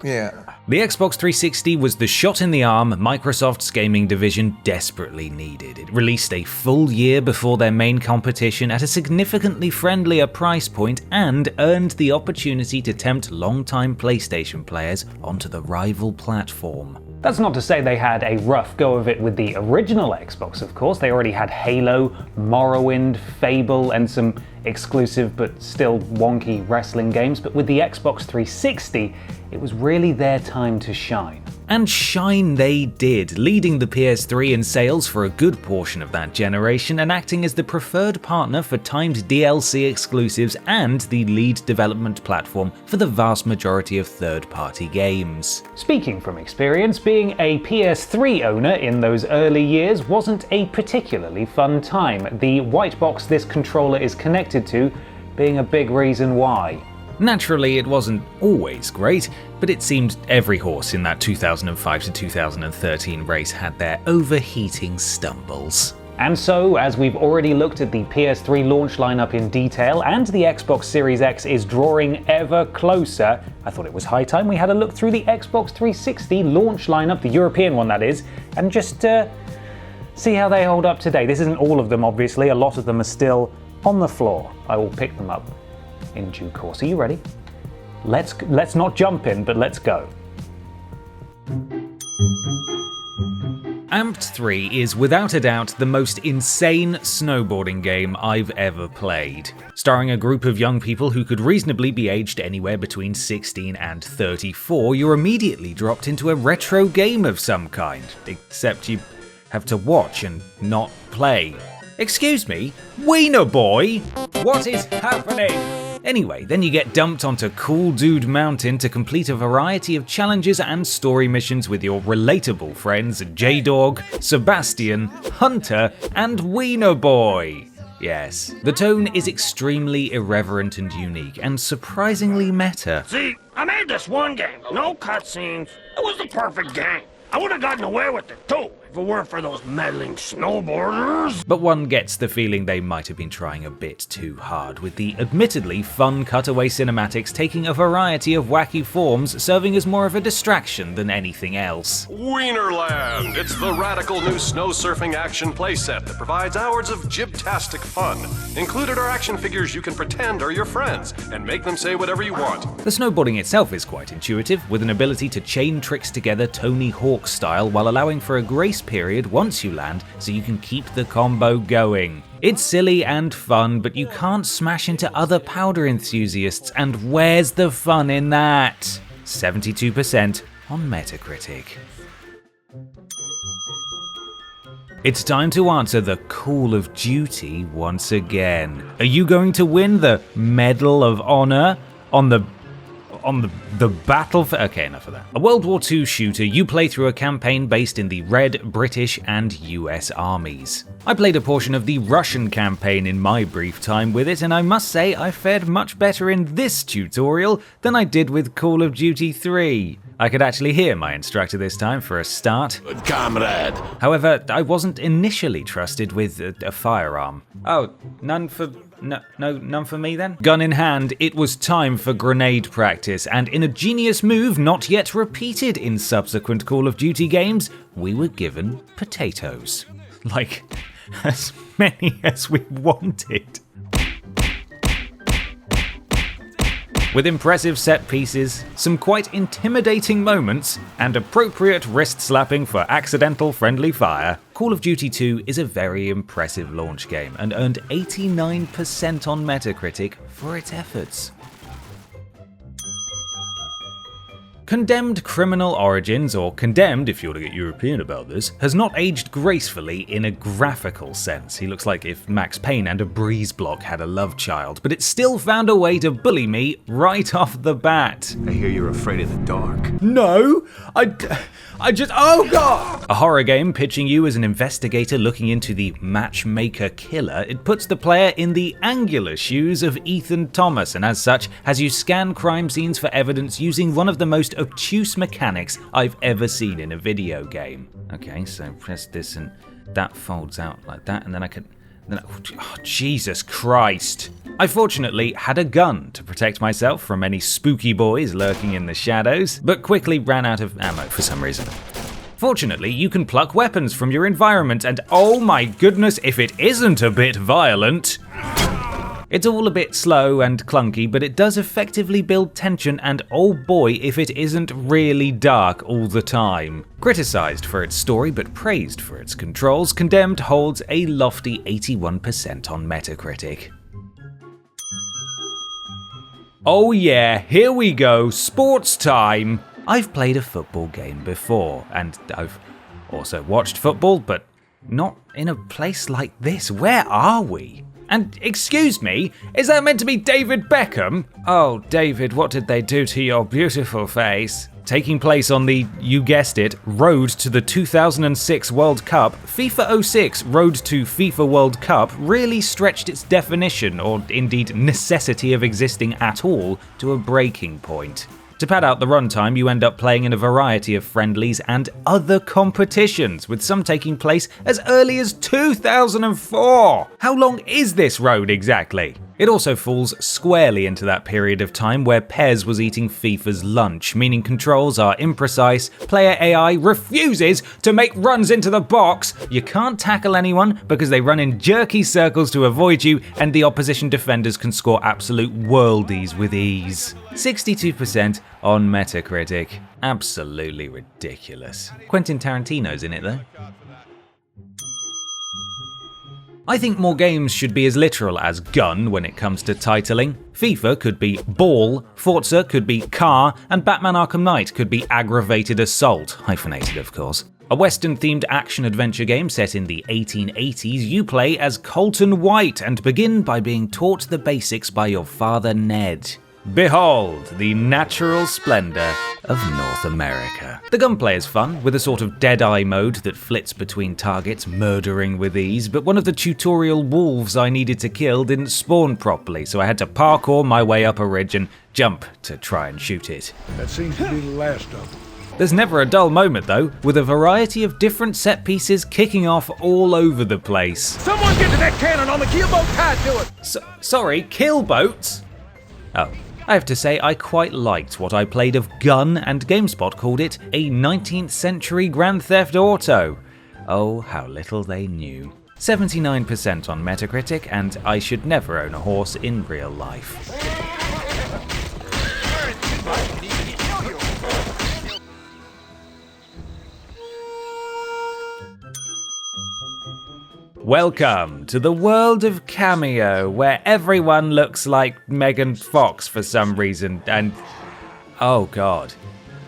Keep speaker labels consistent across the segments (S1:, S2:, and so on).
S1: Yeah.
S2: The Xbox 360 was the shot in the arm Microsoft's gaming division desperately needed. It released a full year before their main competition at a significantly friendlier price point and earned the opportunity to tempt longtime PlayStation players onto the rival platform.
S3: That's not to say they had a rough go of it with the original Xbox, of course. They already had Halo, Morrowind, Fable, and some exclusive but still wonky wrestling games, but with the Xbox 360, it was really their time to shine.
S2: And shine they did, leading the PS3 in sales for a good portion of that generation and acting as the preferred partner for timed DLC exclusives and the lead development platform for the vast majority of third-party games.
S3: Speaking from experience, being a PS3 owner in those early years wasn't a particularly fun time, the white box this controller is connected to being a big reason why.
S2: Naturally, it wasn't always great, but it seemed every horse in that 2005 to 2013 race had their overheating stumbles.
S3: And so, as we've already looked at the PS3 launch lineup in detail, and the Xbox Series X is drawing ever closer, I thought it was high time we had a look through the Xbox 360 launch lineup, the European one that is, and just see how they hold up today. This isn't all of them, obviously, a lot of them are still on the floor. I will pick them up in due course. Are you ready? Let's not jump in, but let's go.
S2: Amped 3 is without a doubt the most insane snowboarding game I've ever played. Starring a group of young people who could reasonably be aged anywhere between 16 and 34, you're immediately dropped into a retro game of some kind, except you have to watch and not play. Excuse me, Wiener Boy? What is happening? Anyway, then you get dumped onto Cool Dude Mountain to complete a variety of challenges and story missions with your relatable friends J-Dog, Sebastian, Hunter, and Wiener Boy. Yes, the tone is extremely irreverent and unique, and surprisingly meta.
S4: See, I made this one game, no cutscenes. It was the perfect game. I would have gotten away with it too, if it weren't for those meddling snowboarders.
S2: But one gets the feeling they might have been trying a bit too hard, with the admittedly fun cutaway cinematics taking a variety of wacky forms, serving as more of a distraction than anything else.
S5: Wienerland! It's the radical new snow surfing action playset that provides hours of jibtastic fun. Included are action figures you can pretend are your friends, and make them say whatever you want.
S2: The snowboarding itself is quite intuitive, with an ability to chain tricks together Tony Hawk style while allowing for a grace period once you land so you can keep the combo going. It's silly and fun, but you can't smash into other powder enthusiasts, and where's the fun in that? 72% on Metacritic. It's time to answer the Call of Duty once again. Are you going to win the Medal of Honor on the battlefield? Okay, enough of that. A World War II shooter, you play through a campaign based in the Red, British, and US armies. I played a portion of the Russian campaign in my brief time with it, and I must say I fared much better in this tutorial than I did with Call of Duty 3. I could actually hear my instructor this time for a start.
S6: Good comrade.
S2: However, I wasn't initially trusted with a firearm. Oh, none for me then? Gun in hand, it was time for grenade practice, and in a genius move not yet repeated in subsequent Call of Duty games, we were given potatoes. Like, as many as we wanted. With impressive set pieces, some quite intimidating moments, and appropriate wrist slapping for accidental friendly fire, Call of Duty 2 is a very impressive launch game and earned 89% on Metacritic for its efforts. Condemned Criminal Origins, or Condemned if you want to get European about this, has not aged gracefully in a graphical sense. He looks like if Max Payne and a breeze block had a love child, but it still found a way to bully me right off the bat.
S1: I hear you're afraid of the dark.
S2: No, I just, oh god! A horror game pitching you as an investigator looking into the matchmaker killer, it puts the player in the angular shoes of Ethan Thomas, and as such, has you scan crime scenes for evidence using one of the most obtuse mechanics I've ever seen in a video game. Okay, so press this and that folds out like that, and then I can Oh, Jesus Christ. I fortunately had a gun to protect myself from any spooky boys lurking in the shadows, but quickly ran out of ammo for some reason. Fortunately, you can pluck weapons from your environment, and oh my goodness, if it isn't a bit violent. It's all a bit slow and clunky, but it does effectively build tension, and oh boy if it isn't really dark all the time. Criticised for its story but praised for its controls, Condemned holds a lofty 81% on Metacritic. Oh yeah, here we go, sports time! I've played a football game before, and I've also watched football, but not in a place like this. Where are we? And excuse me, is that meant to be David Beckham? Oh, David, what did they do to your beautiful face? Taking place on the, you guessed it, road to the 2006 World Cup, FIFA 06 Road to FIFA World Cup really stretched its definition, or indeed necessity of existing at all, to a breaking point. To pad out the runtime, you end up playing in a variety of friendlies and other competitions, with some taking place as early as 2004! How long is this road exactly? It also falls squarely into that period of time where Pez was eating FIFA's lunch, meaning controls are imprecise, player AI refuses to make runs into the box, you can't tackle anyone because they run in jerky circles to avoid you, and the opposition defenders can score absolute worldies with ease. 62% on Metacritic. Absolutely ridiculous. Quentin Tarantino's in it though. I think more games should be as literal as gun when it comes to titling. FIFA could be ball, Forza could be car, and Batman Arkham Knight could be aggravated assault, hyphenated of course. A Western-themed action-adventure game set in the 1880s, you play as Colton White and begin by being taught the basics by your father Ned. Behold the natural splendor of North America. The gunplay is fun, with a sort of dead-eye mode that flits between targets, murdering with ease, but one of the tutorial wolves I needed to kill didn't spawn properly, so I had to parkour my way up a ridge and jump to try and shoot it.
S6: That seems to be the last of them.
S2: There's never a dull moment though, with a variety of different set pieces kicking off all over the place.
S6: Someone get to that cannon on the keelboat tied to it!
S2: Sorry, keelboats? Oh. I have to say I quite liked what I played of Gun, and GameSpot called it a 19th century Grand Theft Auto. Oh, how little they knew. 79% on Metacritic, and I should never own a horse in real life. Welcome to the world of Cameo, where everyone looks like Megan Fox for some reason, and oh god.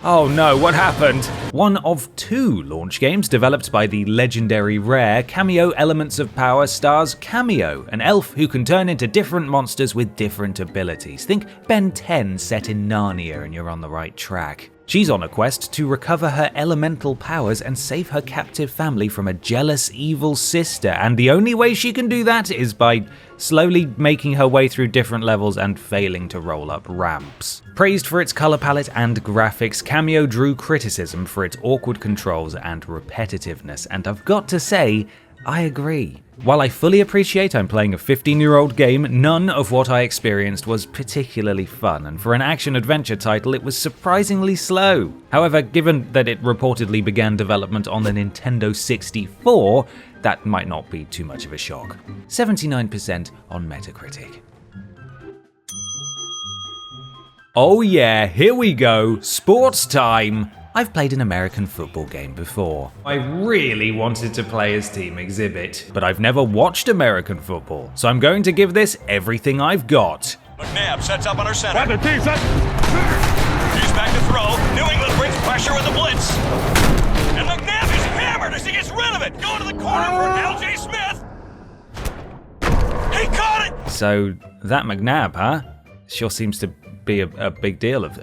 S2: Oh no, what happened? One of two launch games developed by the legendary Rare, Cameo Elements of Power stars Kameo, an elf who can turn into different monsters with different abilities. Think Ben 10 set in Narnia and you're on the right track. She's on a quest to recover her elemental powers and save her captive family from a jealous, evil sister, and the only way she can do that is by slowly making her way through different levels and failing to roll up ramps. Praised for its color palette and graphics, Cameo drew criticism for its awkward controls and repetitiveness, and I've got to say, I agree. While I fully appreciate I'm playing a 15-year-old game, none of what I experienced was particularly fun, and for an action-adventure title it was surprisingly slow. However, given that it reportedly began development on the Nintendo 64, that might not be too much of a shock. 79% on Metacritic. Oh yeah, here we go, sports time! I've played an American football game before. I really wanted to as Team Exhibit, but I've never watched American football, so I'm going to give this everything I've got.
S7: McNabb sets up on her center.
S6: Rapid team set.
S7: He's back to throw. New England brings pressure with the blitz. And McNabb is hammered as he gets rid of it. Going to the corner for L.J. Smith. He caught it!
S2: So, that McNabb, huh? Sure seems to be a big deal of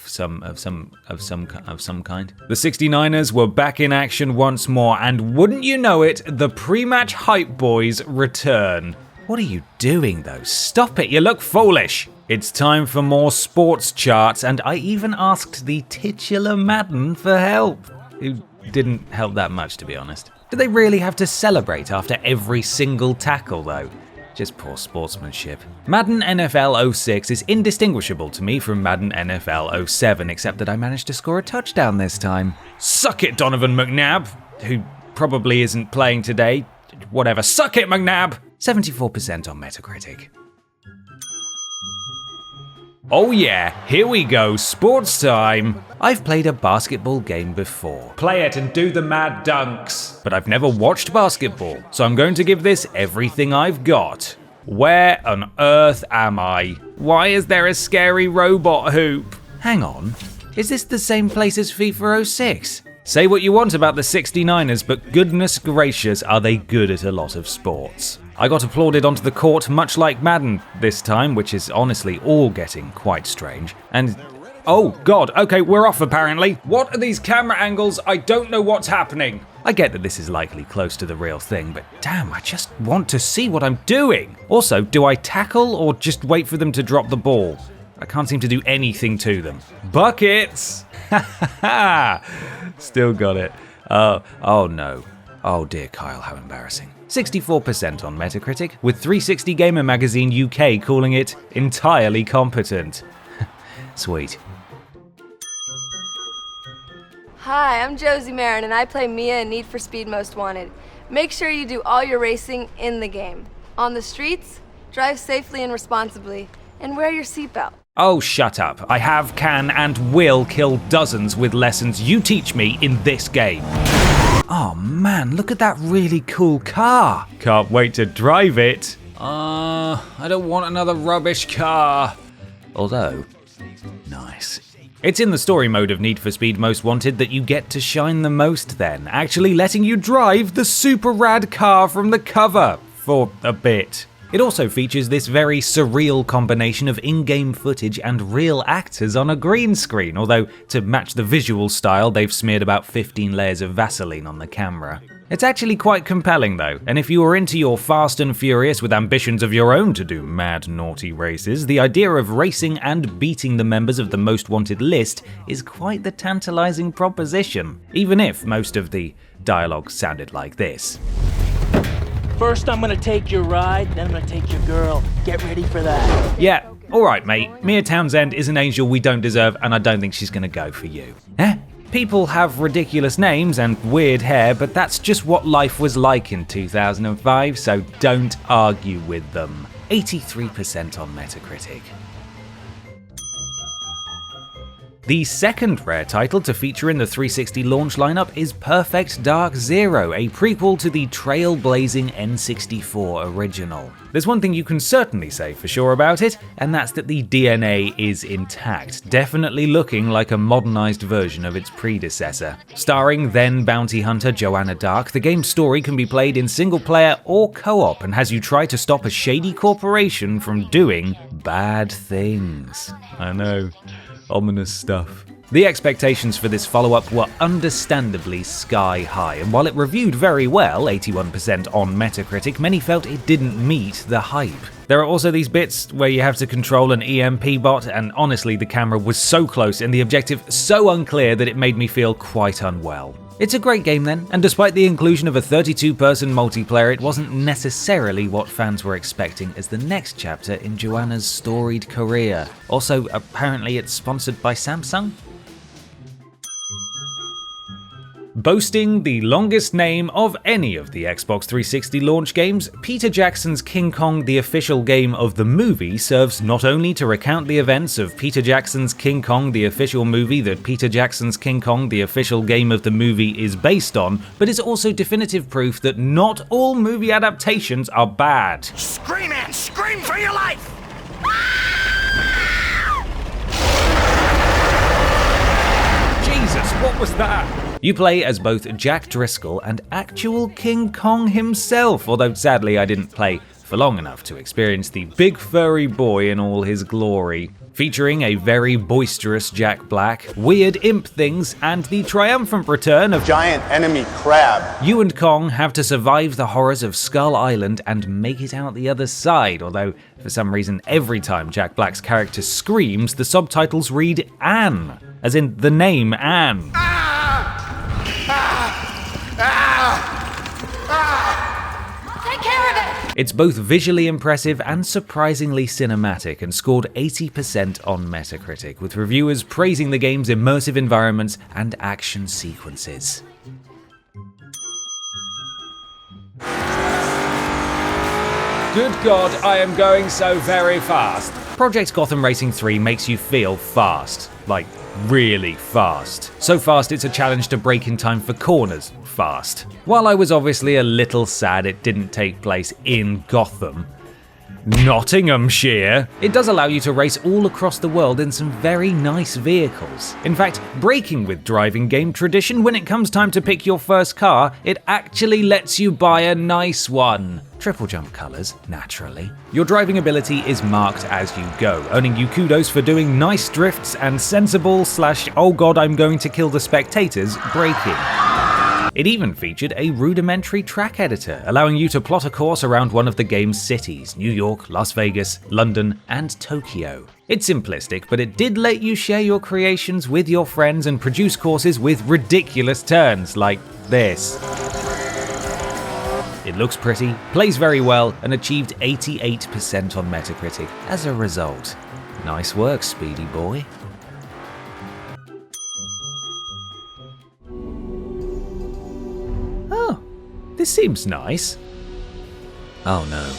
S2: some kind. The 69ers were back in action once more, and wouldn't you know it, the pre-match hype boys return. What are you doing though? Stop it, you look foolish! It's time for more sports charts, and I even asked the titular Madden for help. Who didn't help that much, to be honest. Do they really have to celebrate after every single tackle though? Just poor sportsmanship. Madden NFL 06 is indistinguishable to me from Madden NFL 07, except that I managed to score a touchdown this time. Suck it, Donovan McNabb, who probably isn't playing today. Whatever, suck it, McNabb! 74% on Metacritic. Oh yeah, here we go, sports time! I've played a basketball game before. Play it and do the mad dunks. But I've never watched basketball, so I'm going to give this everything I've got. Where on earth am I? Why is there a scary robot hoop? Hang on, is this the same place as FIFA 06? Say what you want about the 69ers, but goodness gracious, are they good at a lot of sports. I got applauded onto the court much like Madden this time, which is honestly all getting quite strange. And oh god, okay, we're off apparently. What are these camera angles? I don't know what's happening. I get that this is likely close to the real thing, but damn, I just want to see what I'm doing. Also, do I tackle or just wait for them to drop the ball? I can't seem to do anything to them. Buckets! Ha ha ha! Still got it. Oh no. Oh dear Kyle, how embarrassing. 64% on Metacritic, with 360 Gamer Magazine UK calling it entirely competent. Sweet.
S8: Hi, I'm Josie Marin and I play Mia in Need for Speed Most Wanted. Make sure you do all your racing in the game. On the streets, drive safely and responsibly, and wear your seatbelt.
S2: Oh, shut up. I have, can, and will kill dozens with lessons you teach me in this game. Oh man, look at that really cool car. Can't wait to drive it. I don't want another rubbish car. Although, nice. It's in the story mode of Need for Speed Most Wanted that you get to shine the most then, actually letting you drive the super rad car from the cover for a bit. It also features this very surreal combination of in-game footage and real actors on a green screen, although to match the visual style they've smeared about 15 layers of Vaseline on the camera. It's actually quite compelling though, and if you are into your Fast and Furious with ambitions of your own to do mad naughty races, the idea of racing and beating the members of the Most Wanted list is quite the tantalizing proposition, even if most of the dialogue sounded like this.
S9: First I'm gonna take your ride, then I'm gonna take your girl. Get ready for that.
S2: Yeah, alright mate, Mia Townsend is an angel we don't deserve and I don't think she's gonna go for you. Eh? People have ridiculous names and weird hair, but that's just what life was like in 2005, so don't argue with them. 83% on Metacritic. The second rare title to feature in the 360 launch lineup is Perfect Dark Zero, a prequel to the trailblazing N64 original. There's one thing you can certainly say for sure about it, and that's that the DNA is intact, definitely looking like a modernized version of its predecessor. Starring then bounty hunter Joanna Dark, the game's story can be played in single player or co-op and has you try to stop a shady corporation from doing bad things. I know. Ominous stuff. The expectations for this follow-up were understandably sky high, and while it reviewed very well, 81% on Metacritic, many felt it didn't meet the hype. There are also these bits where you have to control an EMP bot, and honestly the camera was so close and the objective so unclear that it made me feel quite unwell. It's a great game then, and despite the inclusion of a 32-person multiplayer, it wasn't necessarily what fans were expecting as the next chapter in Joanna's storied career. Also, apparently it's sponsored by Samsung? Boasting the longest name of any of the Xbox 360 launch games, Peter Jackson's King Kong the official game of the movie serves not only to recount the events of Peter Jackson's King Kong the official movie that Peter Jackson's King Kong the official game of the movie is based on, but is also definitive proof that not all movie adaptations are bad.
S4: Scream and scream for your life!
S2: Jesus, what was that? You play as both Jack Driscoll and actual King Kong himself, although sadly I didn't play for long enough to experience the big furry boy in all his glory. Featuring a very boisterous Jack Black, weird imp things, and the triumphant return of
S10: giant enemy crab.
S2: You and Kong have to survive the horrors of Skull Island and make it out the other side, although for some reason every time Jack Black's character screams, the subtitles read Anne, as in the name Anne.
S8: Take care of it!
S2: It's both visually impressive and surprisingly cinematic, and scored 80% on Metacritic, with reviewers praising the game's immersive environments and action sequences. Good God, I am going so very fast. Project Gotham Racing 3 makes you feel fast. Like, really fast. So fast it's a challenge to brake in time for corners fast. While I was obviously a little sad it didn't take place in Gotham, Nottinghamshire, it does allow you to race all across the world in some very nice vehicles. In fact, breaking with driving game tradition, when it comes time to pick your first car, it actually lets you buy a nice one. TripleJump colours, naturally. Your driving ability is marked as you go, earning you kudos for doing nice drifts and sensible / oh god I'm going to kill the spectators braking. It even featured a rudimentary track editor, allowing you to plot a course around one of the game's cities: New York, Las Vegas, London, and Tokyo. It's simplistic, but it did let you share your creations with your friends and produce courses with ridiculous turns like this. It looks pretty, plays very well, and achieved 88% on Metacritic as a result. Nice work, Speedy Boy. This seems nice. Oh no.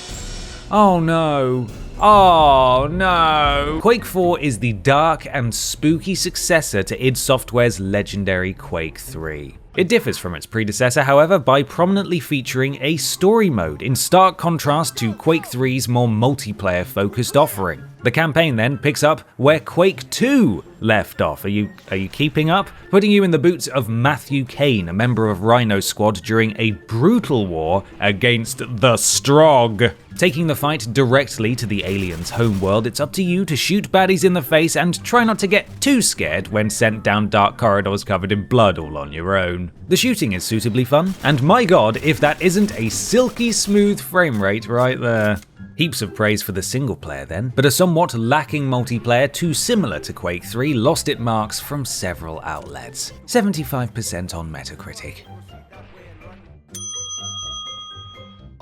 S2: Oh no. Oh no! Quake IV is the dark and spooky successor to id Software's legendary Quake III. It differs from its predecessor, however, by prominently featuring a story mode, in stark contrast to Quake III's more multiplayer-focused offering. The campaign then picks up where Quake II left off. Are you keeping up? Putting you in the boots of Matthew Kane, a member of Rhino's squad during a brutal war against the Strogg. Taking the fight directly to the aliens' homeworld, it's up to you to shoot baddies in the face and try not to get too scared when sent down dark corridors covered in blood all on your own. The shooting is suitably fun, and my god, if that isn't a silky smooth frame rate right there. Heaps of praise for the single player then, but a somewhat lacking multiplayer too similar to Quake III lost it marks from several outlets. 75% on Metacritic.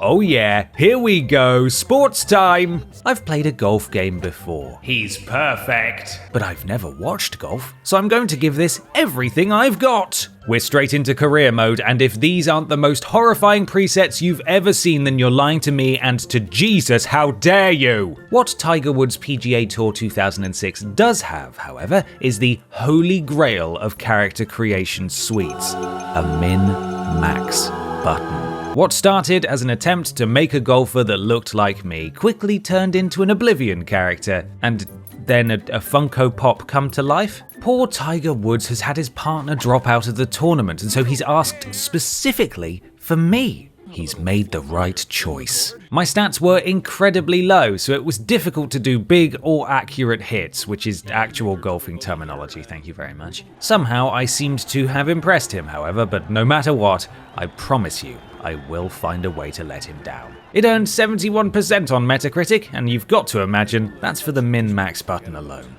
S2: Oh yeah, here we go, sports time! I've played a golf game before. He's perfect! But I've never watched golf, so I'm going to give this everything I've got! We're straight into career mode, and if these aren't the most horrifying presets you've ever seen, then you're lying to me and to Jesus, how dare you! What Tiger Woods' PGA Tour 2006 does have, however, is the holy grail of character creation suites: a min-max button. What started as an attempt to make a golfer that looked like me quickly turned into an Oblivion character, and then a Funko Pop come to life? Poor Tiger Woods has had his partner drop out of the tournament, and so he's asked specifically for me. He's made the right choice. My stats were incredibly low, so it was difficult to do big or accurate hits, which is actual golfing terminology, thank you very much. Somehow I seemed to have impressed him, however, but no matter what, I promise you, I will find a way to let him down. It earned 71% on Metacritic, and you've got to imagine that's for the min-max button alone.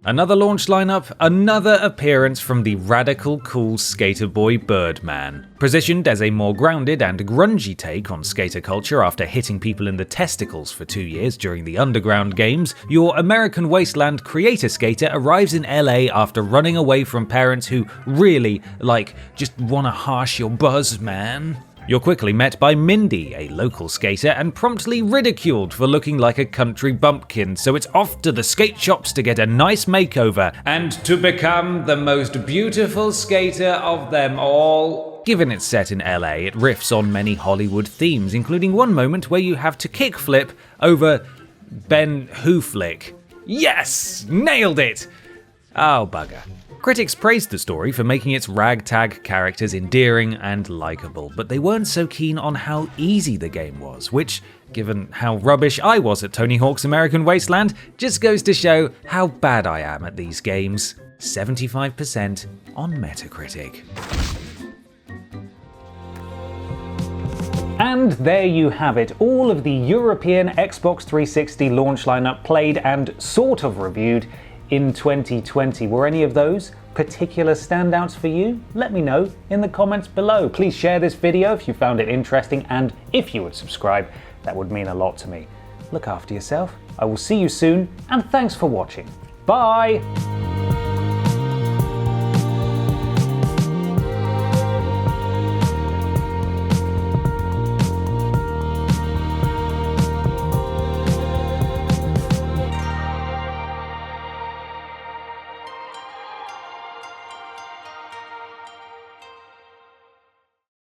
S2: Another launch lineup, another appearance from the radical cool skater boy Birdman. Positioned as a more grounded and grungy take on skater culture after hitting people in the testicles for 2 years during the Underground Games, your American Wasteland creator skater arrives in LA after running away from parents who really, just wanna harsh your buzz, man. You're quickly met by Mindy, a local skater, and promptly ridiculed for looking like a country bumpkin, so it's off to the skate shops to get a nice makeover and to become the most beautiful skater of them all. Given it's set in LA, it riffs on many Hollywood themes, including one moment where you have to kickflip over Ben Hooflick. Yes! Nailed it! Oh, bugger. Critics praised the story for making its ragtag characters endearing and likeable, but they weren't so keen on how easy the game was, which, given how rubbish I was at Tony Hawk's American Wasteland, just goes to show how bad I am at these games. 75% on Metacritic.
S3: And there you have it, all of the European Xbox 360 launch lineup played and sort of reviewed in 2020. Were any of those particular standouts for you? Let me know in the comments below. Please share this video if you found it interesting, and if you would subscribe, that would mean a lot to me. Look after yourself. I will see you soon, and thanks for watching. Bye!